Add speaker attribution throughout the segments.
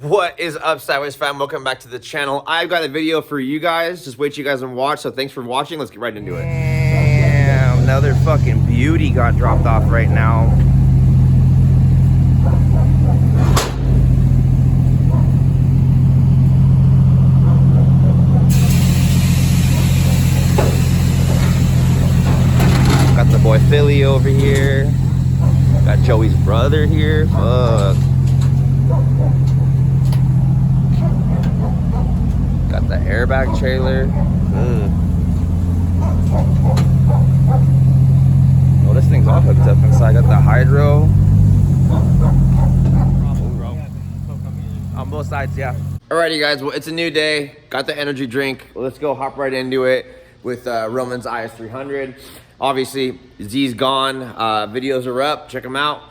Speaker 1: What is up, Sideways fam? Welcome back to the channel. I've got a video for you guys. Just wait till you guys and watch. So thanks for watching. Let's get right into it.
Speaker 2: Damn, another fucking beauty got dropped off right now. Got the boy Philly over here. Got Joey's brother here. Fuck. Got the airbag trailer. Oh, this thing's all hooked up inside. Got the hydro. On both sides, yeah.
Speaker 1: Alrighty, guys. Well, it's a new day. Got the energy drink. Let's go hop right into it with Romans Is300. Obviously, Z's gone. Videos are up. Check them out.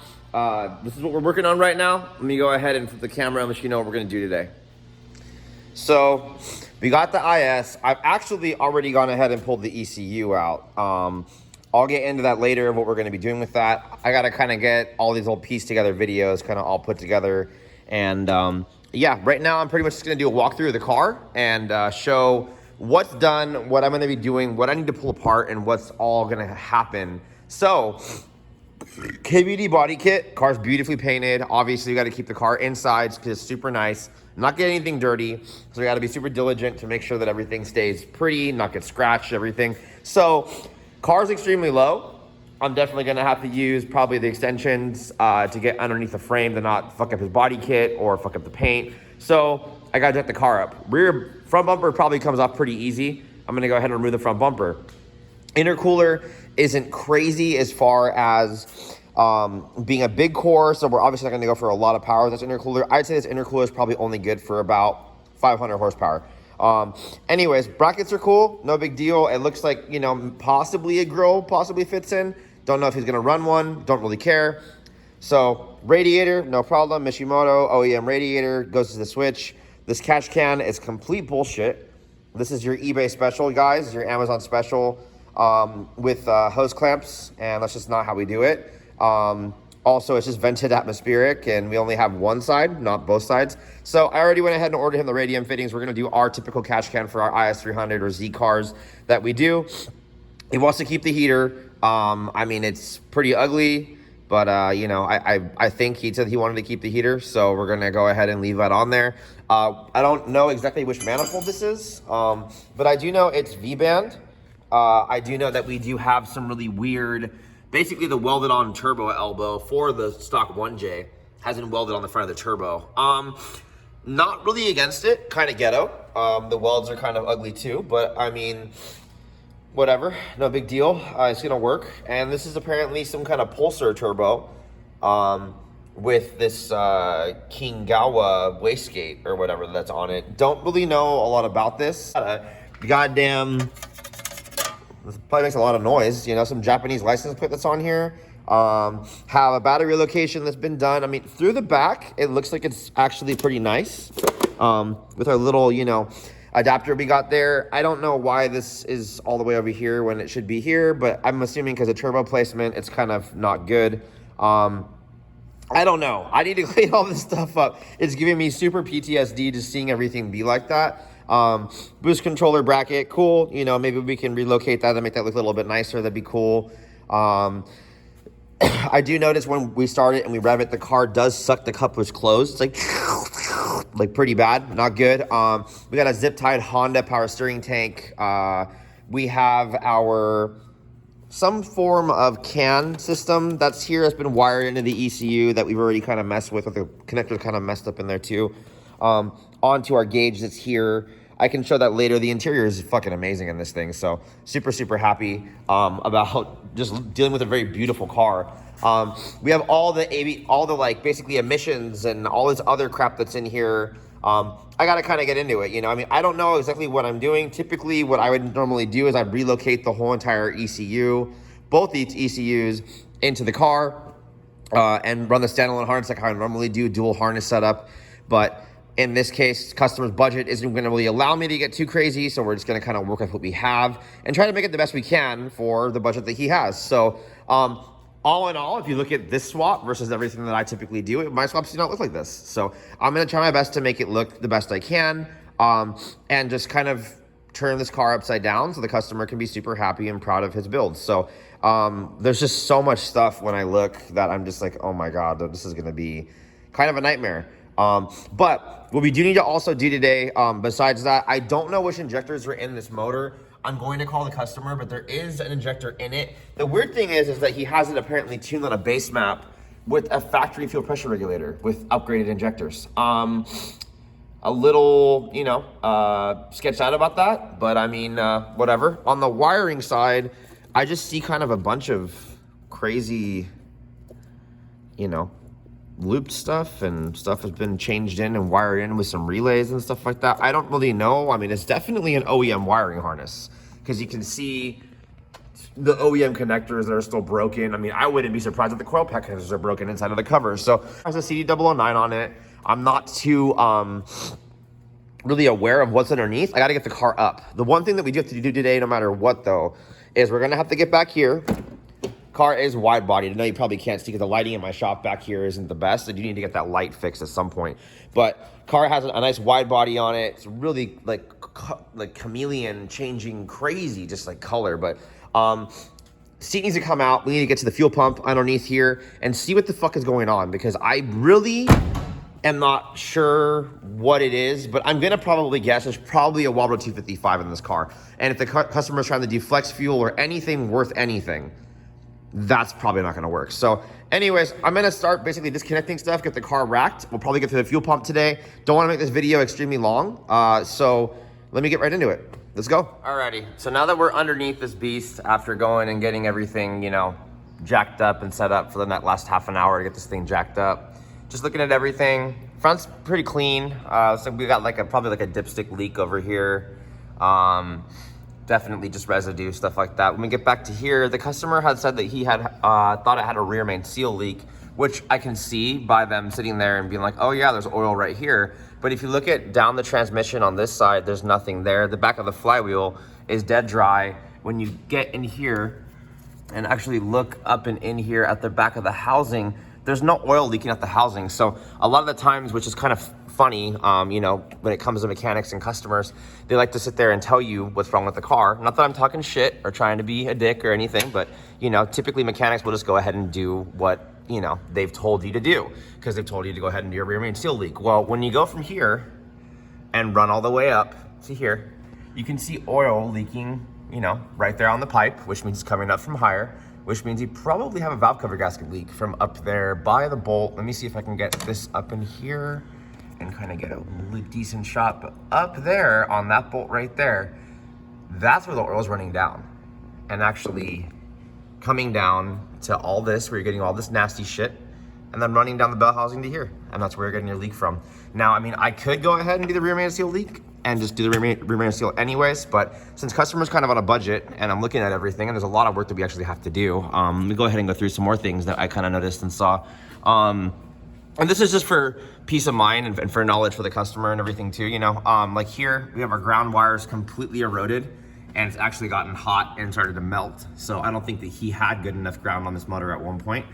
Speaker 1: This is what we're working on right now. Let me go ahead and flip the camera and let you know what we're going to do today. So we got the IS. I've actually already gone ahead and pulled the ECU out. I'll get into that later of what we're going to be doing with that. I got to kind of get all these old piece together videos kind of all put together. And yeah, right now I'm pretty much just going to do a walkthrough of the car and show what's done, what I'm going to be doing, what I need to pull apart, and what's all going to happen. So KBD body kit, car's beautifully painted. Obviously, you got to keep the car inside because it's super nice. Not get anything dirty, so we got to be super diligent to make sure that everything stays pretty, not get scratched, everything. So, car's extremely low. I'm definitely going to have to use probably the extensions to get underneath the frame to not fuck up his body kit or fuck up the paint. So, I got to jet the car up. Front bumper probably comes off pretty easy. I'm going to go ahead and remove the front bumper. Intercooler isn't crazy as far as being a big core, so we're obviously not going to go for a lot of power with this intercooler. I'd say this intercooler is probably only good for about 500 horsepower. Anyways, brackets are cool, no big deal. It looks like, you know, possibly a grill possibly fits in. Don't know if he's going to run one, don't really care. So radiator, no problem. Mishimoto OEM radiator goes to the switch. This catch can is complete bullshit. This is your eBay special, guys, your Amazon special with hose clamps, and that's just not how we do it. Also, it's just vented atmospheric, and we only have one side, not both sides. So I already went ahead and ordered him the radium fittings. We're going to do our typical catch can for our Is300 or Z cars that we do. He wants to keep the heater. I mean, it's pretty ugly, but you know, I think he said he wanted to keep the heater, so we're going to go ahead and leave that on there. I don't know exactly which manifold this is, but I do know it's V-band. I do know that we do have some really weird, basically the welded on turbo elbow for the stock 1J hasn't welded on the front of the turbo. Not really against it, kind of ghetto. The welds are kind of ugly too, but I mean, whatever, no big deal. It's gonna work. And this is apparently some kind of pulsar turbo with this Kingawa wastegate or whatever that's on it. Don't really know a lot about this. Goddamn, this probably makes a lot of noise, you know, some Japanese license plate that's on here. Have a battery location that's been done. I mean, through the back, it looks like it's actually pretty nice. With our little, you know, adapter we got there. I don't know why this is all the way over here when it should be here, but I'm assuming because of turbo placement, it's kind of not good. I don't know. I need to clean all this stuff up. It's giving me super PTSD just seeing everything be like that. Boost controller bracket, cool. You know, maybe we can relocate that and make that look a little bit nicer. That'd be cool. I do notice when we start it and we rev it, the car does suck the couplers closed. It's like pretty bad, not good. We got a zip tied Honda power steering tank. We have some form of CAN system that's here that's been wired into the ECU that we've already kind of messed with the connector kind of messed up in there too. Onto our gauge that's here. I can show that later. The interior is fucking amazing in this thing. So super, super happy about just dealing with a very beautiful car. We have all the like basically emissions and all this other crap that's in here. I got to kind of get into it. You know, I mean, I don't know exactly what I'm doing. Typically what I would normally do is I'd relocate the whole entire ECU, both these ECUs into the car and run the standalone harness like how I normally do, dual harness setup. But in this case, customer's budget isn't going to really allow me to get too crazy, so we're just going to kind of work with what we have and try to make it the best we can for the budget that he has. So all in all, if you look at this swap versus everything that I typically do, my swaps do not look like this. So I'm gonna try my best to make it look the best I can, and just kind of turn this car upside down so the customer can be super happy and proud of his build. So there's just so much stuff when I look that I'm just like, oh my God, this is gonna be kind of a nightmare. But what we do need to also do today, besides that, I don't know which injectors are in this motor. I'm going to call the customer, but there is an injector in it. The weird thing is that he has it apparently tuned on a base map with a factory fuel pressure regulator with upgraded injectors. A little, you know, sketched out about that, but I mean, whatever. On the wiring side, I just see kind of a bunch of crazy, you know, looped stuff, and stuff has been changed in and wired in with some relays and stuff like that. I don't really know. I mean, it's definitely an OEM wiring harness because you can see the OEM connectors that are still broken. I mean, I wouldn't be surprised if the coil pack connectors are broken inside of the cover. So there's a CD009 on it. I'm not too really aware of what's underneath. I got to get the car up. The one thing that we do have to do today, no matter what though, is we're going to have to get back here. Car is wide bodied. I know you probably can't see because the lighting in my shop back here isn't the best. I do need to get that light fixed at some point. But car has a nice wide body on it. It's really like chameleon changing crazy, just like color. But seat needs to come out. We need to get to the fuel pump underneath here and see what the fuck is going on, because I really am not sure what it is, but I'm gonna probably guess there's probably a Walbro 255 in this car. And if the customer is trying to do flex fuel or anything worth anything, that's probably not gonna work. So anyways, I'm gonna start basically disconnecting stuff, get the car racked. We'll probably get to the fuel pump today. Don't wanna make this video extremely long. So let me get right into it. Let's go. Alrighty, so now that we're underneath this beast, after going and getting everything, you know, jacked up and set up for the last half an hour to get this thing jacked up, just looking at everything, front's pretty clean. So we got probably like a dipstick leak over here. Definitely just residue, stuff like that. When we get back to here, the customer had said that he had thought it had a rear main seal leak, which I can see by them sitting there and being like, oh yeah, there's oil right here. But if you look at down the transmission on this side, there's nothing there. The back of the flywheel is dead dry. When you get in here and actually look up and in here at the back of the housing, there's no oil leaking at the housing. So a lot of the times, which is kind of funny, you know, when it comes to mechanics and customers, they like to sit there and tell you what's wrong with the car. Not that I'm talking shit or trying to be a dick or anything, but you know, typically mechanics will just go ahead and do what, you know, they've told you to do, because they've told you to go ahead and do your rear main seal leak. Well, when you go from here and run all the way up to here, you can see oil leaking, you know, right there on the pipe, which means it's coming up from higher, which means you probably have a valve cover gasket leak from up there by the bolt. Let me see if I can get this up in here and kind of get a decent shot. But up there on that bolt right there, that's where the oil is running down and actually coming down to all this, where you're getting all this nasty shit, and then running down the bell housing to here. And that's where you're getting your leak from. Now, I mean, I could go ahead and do the rear main seal leak and just do the rear main seal anyways, but since customer's kind of on a budget and I'm looking at everything and there's a lot of work that we actually have to do, let me go ahead and go through some more things that I kind of noticed and saw. And this is just for peace of mind and for knowledge for the customer and everything too, you know. Like here, we have our ground wires completely eroded and it's actually gotten hot and started to melt. So I don't think that he had good enough ground on this motor at one point.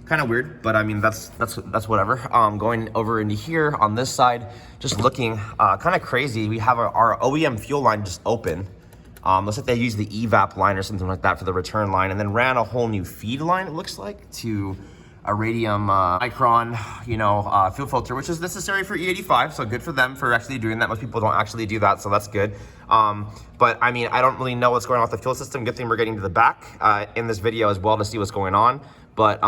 Speaker 1: Kind of weird, but I mean, that's whatever. Going over into here on this side, just looking kind of crazy. We have our OEM fuel line just open. Looks like they used the evap line or something like that for the return line, and then ran a whole new feed line, it looks like, to a radium micron, you know, fuel filter, which is necessary for E85. So good for them for actually doing that. Most people don't actually do that, so that's good. But I mean, I don't really know what's going on with the fuel system. Good thing we're getting to the back in this video as well to see what's going on. But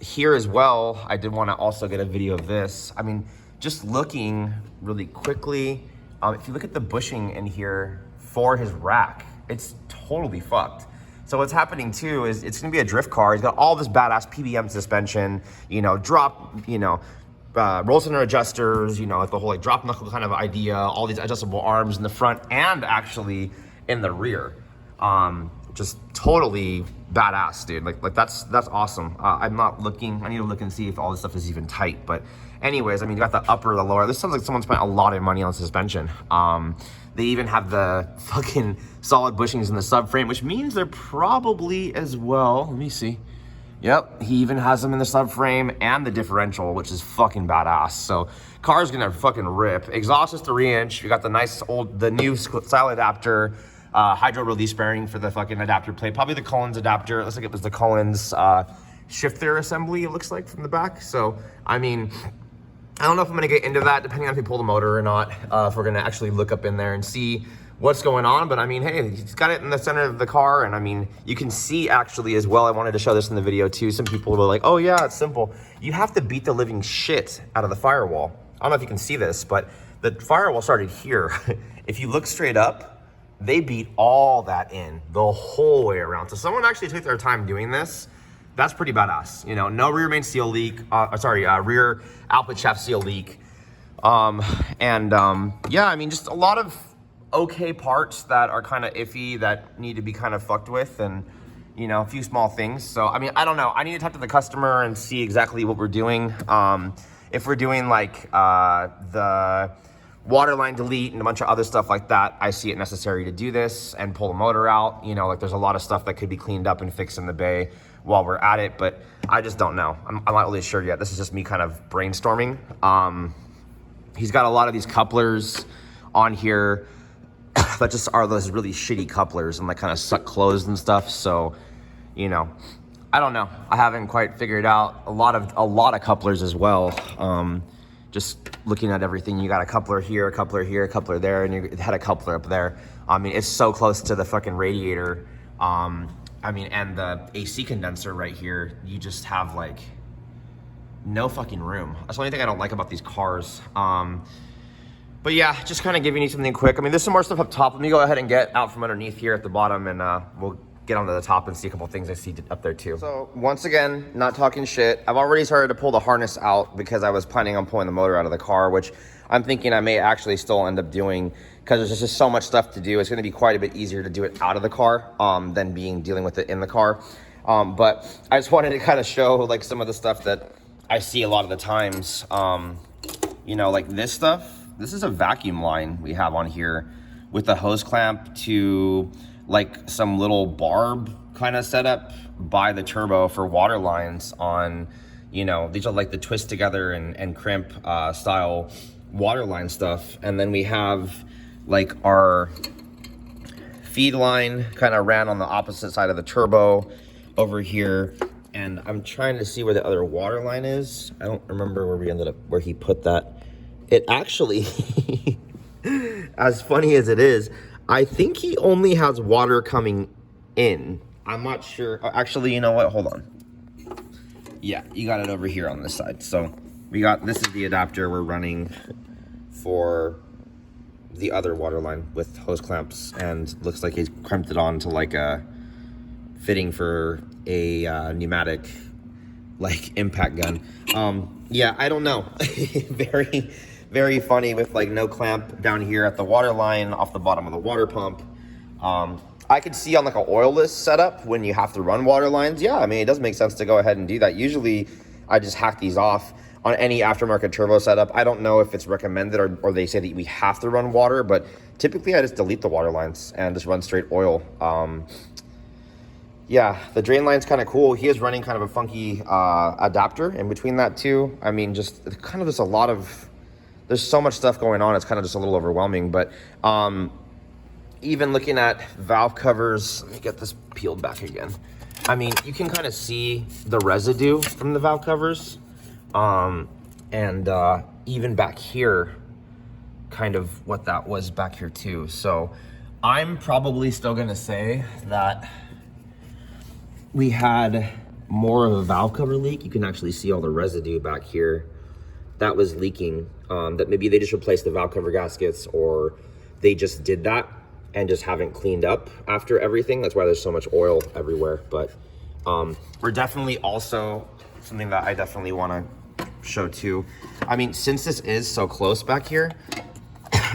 Speaker 1: here as well, I did want to also get a video of this. I mean, just looking really quickly, if you look at the bushing in here for his rack, it's totally fucked. So what's happening too is it's gonna be a drift car. He's got all this badass PBM suspension, you know, drop, you know, roll center adjusters, you know, the whole like drop knuckle kind of idea, all these adjustable arms in the front and actually in the rear. just totally badass, dude. Like that's awesome. I'm not looking, I need to look and see if all this stuff is even tight, but anyways, I mean, you got the upper, the lower. This sounds like someone spent a lot of money on suspension. They even have the fucking solid bushings in the subframe, which means they're probably as well, let me see. Yep, he even has them in the subframe and the differential, which is fucking badass. So car's gonna fucking rip. Exhaust is 3-inch. We got the nice the new style adapter, hydro release bearing for the fucking adapter plate. Probably the Collins adapter. It looks like it was the Collins shifter assembly, it looks like, from the back. So, I mean, I don't know if I'm gonna get into that, depending on if we pull the motor or not, if we're gonna actually look up in there and see what's going on. But I mean, hey, he's got it in the center of the car, and I mean, you can see actually as well, I wanted to show this in the video too, some people were like, oh yeah, it's simple. You have to beat the living shit out of the firewall. I don't know if you can see this, but the firewall started here. If you look straight up, they beat all that in the whole way around. So someone actually took their time doing this. That's pretty badass. You know, no rear main seal leak, rear output shaft seal leak. Yeah, I mean, just a lot of okay parts that are kind of iffy that need to be kind of fucked with, and you know, a few small things. So I mean, I don't know, I need to talk to the customer and see exactly what we're doing. If we're doing like the waterline delete and a bunch of other stuff like that, I see it necessary to do this and pull the motor out. You know, like there's a lot of stuff that could be cleaned up and fixed in the bay while we're at it, but I just don't know. I'm not really sure yet. This is just me kind of brainstorming. He's got a lot of these couplers on here that just are those really shitty couplers and like kind of suck closed and stuff. So, you know, I don't know. I haven't quite figured out a lot of couplers as well. Just looking at everything, you got a coupler here, a coupler here, a coupler there, and you had a coupler up there. I mean, it's so close to the fucking radiator. I mean, and the AC condenser right here, you just have like no fucking room. That's the only thing I don't like about these cars. But yeah, just kind of giving you something quick. I mean, there's some more stuff up top. Let me go ahead and get out from underneath here at the bottom, and we'll get onto the top and see a couple things I see up there too. So once again, not talking shit. I've already started to pull the harness out because I was planning on pulling the motor out of the car, which I'm thinking I may actually still end up doing because there's just so much stuff to do. It's gonna be quite a bit easier to do it out of the car than dealing with it in the car. But I just wanted to kind of show like some of the stuff that I see a lot of the times. You know, like this stuff. This is a vacuum line we have on here with a hose clamp to like some little barb kind of setup by the turbo for water lines on, you know, these are like the twist together and crimp style water line stuff. And then we have like our feed line kind of ran on the opposite side of the turbo over here. And I'm trying to see where the other water line is. I don't remember where he put that. It actually, as funny as it is, I think he only has water coming in. I'm not sure. Actually, you know what? Hold on. Yeah, you got it over here on this side. So this is the adapter we're running for the other water line with hose clamps, and looks like he's crimped it on to like a fitting for a pneumatic like impact gun. Yeah, I don't know. Very funny with like no clamp down here at the water line off the bottom of the water pump. I could see on like an oilless setup when you have to run water lines. Yeah, I mean, it does make sense to go ahead and do that. Usually I just hack these off on any aftermarket turbo setup. I don't know if it's recommended or they say that we have to run water, but typically I just delete the water lines and just run straight oil. Yeah, the drain line's kind of cool. He is running kind of a funky adapter in between that too. I mean, just kind of just a lot of, there's so much stuff going on. It's kind of just a little overwhelming, but even looking at valve covers, let me get this peeled back again. I mean, you can kind of see the residue from the valve covers. Even back here, kind of what that was back here too. So I'm probably still gonna say that we had more of a valve cover leak. You can actually see all the residue back here that was leaking, that maybe they just replaced the valve cover gaskets, or they just did that and just haven't cleaned up after everything. That's why there's so much oil everywhere. But we're definitely also, something that I definitely want to show too. I mean, since this is so close back here,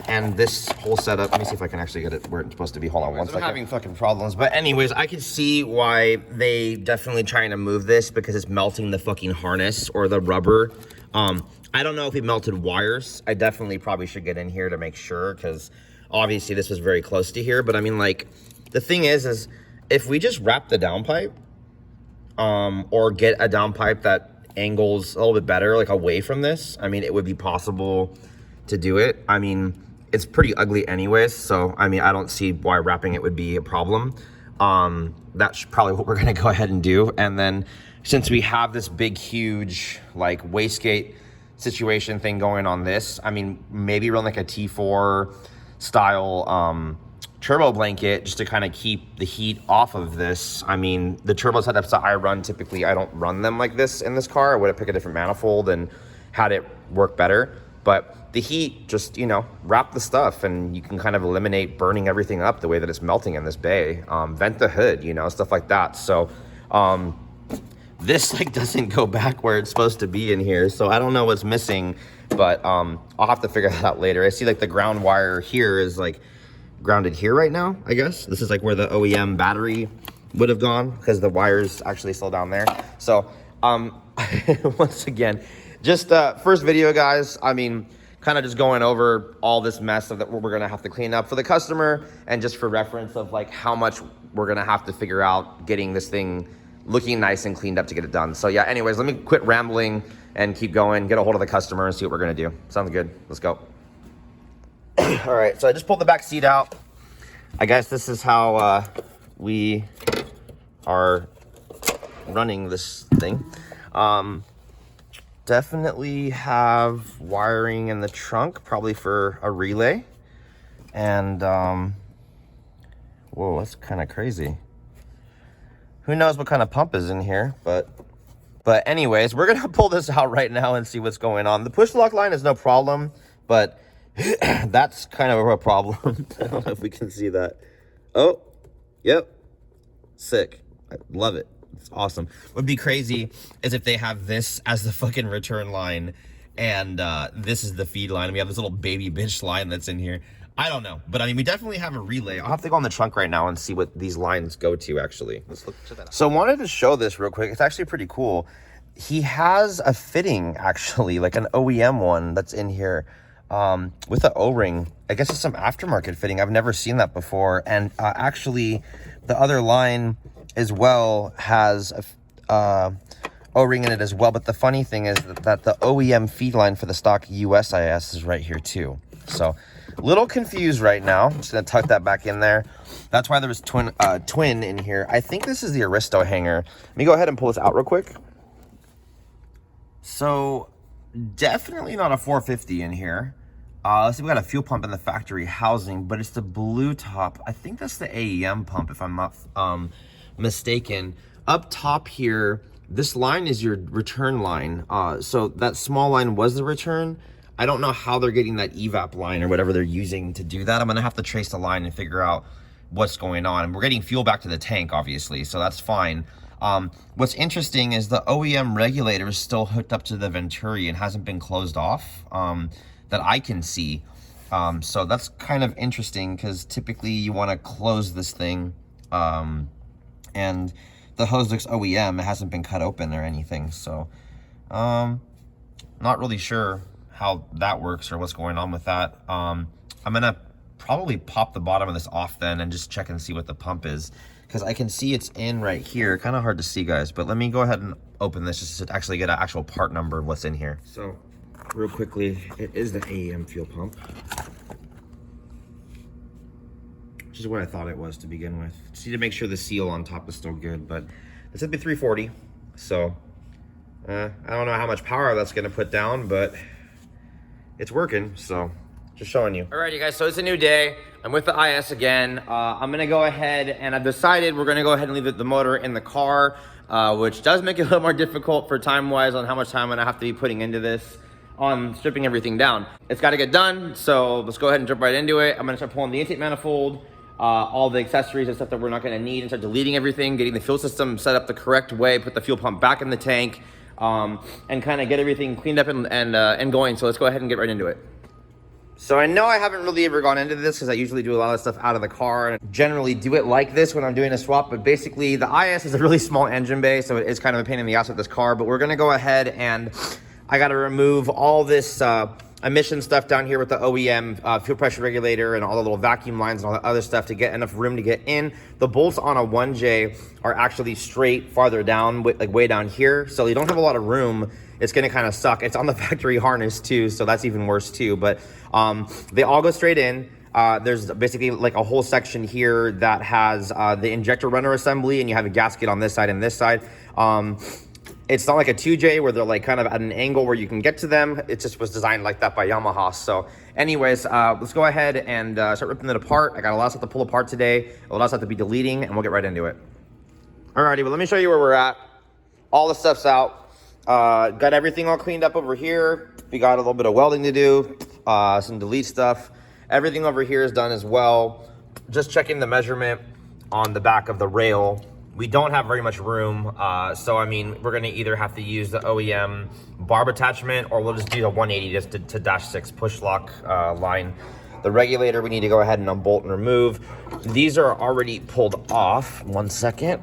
Speaker 1: and this whole setup, let me see if I can actually get it where it's supposed to be. Hold on one second. I'm having fucking problems. But anyways, I can see why they definitely trying to move this, because it's melting the fucking harness or the rubber. I don't know if he melted wires. I definitely probably should get in here to make sure, because obviously this was very close to here. But I mean, like, the thing is if we just wrap the downpipe, or get a downpipe that angles a little bit better, like away from this, I mean, it would be possible to do it. I mean, it's pretty ugly anyways, so I mean, I don't see why wrapping it would be a problem. That's probably what we're gonna go ahead and do. And then since we have this big, huge, like, wastegate situation thing going on this, I mean, maybe run like a T4 style turbo blanket just to kind of keep the heat off of this. I mean, the turbo setups that I run, typically I don't run them like this in this car. I would have picked a different manifold and had it work better. But the heat, just, you know, wrap the stuff and you can kind of eliminate burning everything up the way that it's melting in this bay. Vent the hood, you know, stuff like that. So this like doesn't go back where it's supposed to be in here. So I don't know what's missing, but I'll have to figure that out later. I see like the ground wire here is like grounded here right now, I guess. This is like where the OEM battery would have gone, because the wire's actually still down there. So once again, just first video, guys. I mean, kind of just going over all this mess that we're gonna have to clean up for the customer, and just for reference of like how much we're gonna have to figure out getting this thing looking nice and cleaned up to get it done. So yeah, anyways, let me quit rambling and keep going, get a hold of the customer and see what we're gonna do. Sounds good. Let's go. All right, so I just pulled the back seat out. I guess this is how we are running this thing. Definitely have wiring in the trunk, probably for a relay. And, whoa, that's kind of crazy. Who knows what kind of pump is in here, but anyways, we're gonna pull this out right now and see what's going on. The push lock line is no problem, but that's kind of a problem. I don't know if we can see that. Oh, yep. Sick. I love it. It's awesome. What would be crazy is if they have this as the fucking return line and this is the feed line. We have this little baby bitch line that's in here. I don't know. But I mean, we definitely have a relay. I'll have to go on the trunk right now and see what these lines go to, actually. Let's look at that. So I wanted to show this real quick. It's actually pretty cool. He has a fitting, actually, like an OEM one that's in here. With an O-ring. I guess it's some aftermarket fitting. I've never seen that before. And actually, the other line as well has a O-ring in it as well. But the funny thing is that the OEM feed line for the stock USIS is right here too. So a little confused right now. I'm just gonna tuck that back in there. That's why there was twin in here. I think this is the Aristo hanger. Let me go ahead and pull this out real quick. So definitely not a 450 in here. Let's see, we got a fuel pump in the factory housing, but it's the blue top. I think that's the AEM pump, if I'm not mistaken. Up top here, this line is your return line. So that small line was the return. I don't know how they're getting that evap line or whatever they're using to do that. I'm gonna have to trace the line and figure out what's going on. We're getting fuel back to the tank, obviously, so that's fine. What's interesting is the OEM regulator is still hooked up to the Venturi and hasn't been closed off. That I can see. So that's kind of interesting, because typically you want to close this thing, and the hose looks OEM. It hasn't been cut open or anything. So not really sure how that works or what's going on with that. I'm gonna probably pop the bottom of this off then and just check and see what the pump is, because I can see it's in right here. Kind of hard to see, guys, but let me go ahead and open this just to actually get an actual part number of what's in here. So real quickly, it is the AEM fuel pump, which is what I thought it was to begin with. Just need to make sure the seal on top is still good, but it's at the 340, so I don't know how much power that's going to put down, but it's working, so just showing you. Alrighty, guys, so it's a new day. I'm with the IS again. I'm going to go ahead, and I've decided we're going to go ahead and leave the motor in the car, which does make it a little more difficult for time-wise on how much time I'm going to have to be putting into this on stripping everything down. It's got to get done, so let's go ahead and jump right into it. I'm going to start pulling the intake manifold, all the accessories and stuff that we're not going to need, and start deleting everything, getting the fuel system set up the correct way, put the fuel pump back in the tank, and kind of get everything cleaned up and going. So let's go ahead and get right into it. So I know I haven't really ever gone into this because I usually do a lot of stuff out of the car and generally do it like this when I'm doing a swap. But basically the IS is a really small engine bay, so it is kind of a pain in the ass with this car. But we're gonna go ahead and I gotta remove all this emission stuff down here with the OEM fuel pressure regulator and all the little vacuum lines and all that other stuff to get enough room to get in. The bolts on a 1J are actually straight farther down, like way down here. So you don't have a lot of room. It's gonna kind of suck. It's on the factory harness too, so that's even worse too. But they all go straight in. There's basically like a whole section here that has the injector runner assembly, and you have a gasket on this side and this side. It's not like a 2J where they're like kind of at an angle where you can get to them. It just was designed like that by Yamaha. So anyways, let's go ahead and start ripping it apart. I got a lot of stuff to pull apart today, a lot of stuff to be deleting, and we'll get right into it. Alrighty, well, let me show you where we're at. All the stuff's out. Got everything all cleaned up over here. We got a little bit of welding to do, some delete stuff. Everything over here is done as well. Just checking the measurement on the back of the rail. We don't have very much room, so I mean, we're gonna either have to use the OEM barb attachment or we'll just do the 180 just to dash 6 push lock line. The regulator we need to go ahead and unbolt and remove. These are already pulled off. 1 second.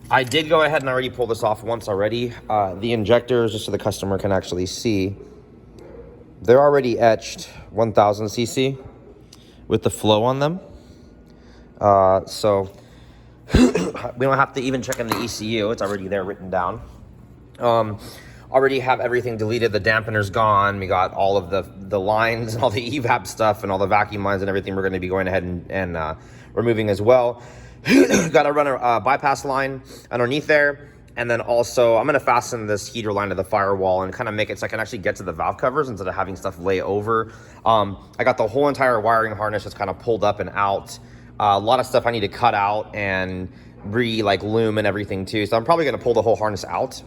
Speaker 1: I did go ahead and already pull this off once already. The injectors, just so the customer can actually see, they're already etched 1000 cc with the flow on them. So we don't have to even check in the ECU. It's already there written down. Already have everything deleted. The dampener's gone. We got all of the lines and all the evap stuff and all the vacuum lines and everything we're going to be going ahead and removing as well. Got to run a bypass line underneath there. And then also I'm going to fasten this heater line to the firewall and kind of make it so I can actually get to the valve covers instead of having stuff lay over. I got the whole entire wiring harness just kind of pulled up and out. A lot of stuff I need to cut out and loom and everything too. So I'm probably going to pull the whole harness out.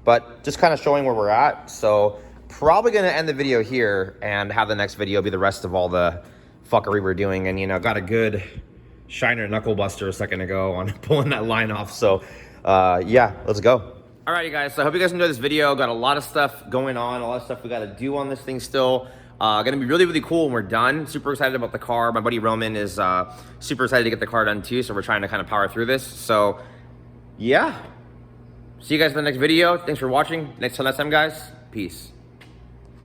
Speaker 1: But just kind of showing where we're at. So probably going to end the video here and have the next video be the rest of all the fuckery we're doing. And, you know, got a good Shiner knuckle buster a second ago on pulling that line off. So yeah, let's go. Alrighty guys, so I hope you guys enjoyed this video. Got a lot of stuff going on, a lot of stuff we got to do on this thing still. Gonna be really, really cool when we're done. Super excited about the car. My buddy Roman is super excited to get the car done too, so we're trying to kind of power through this. So yeah, see you guys in the next video. Thanks for watching. Till next time guys, peace.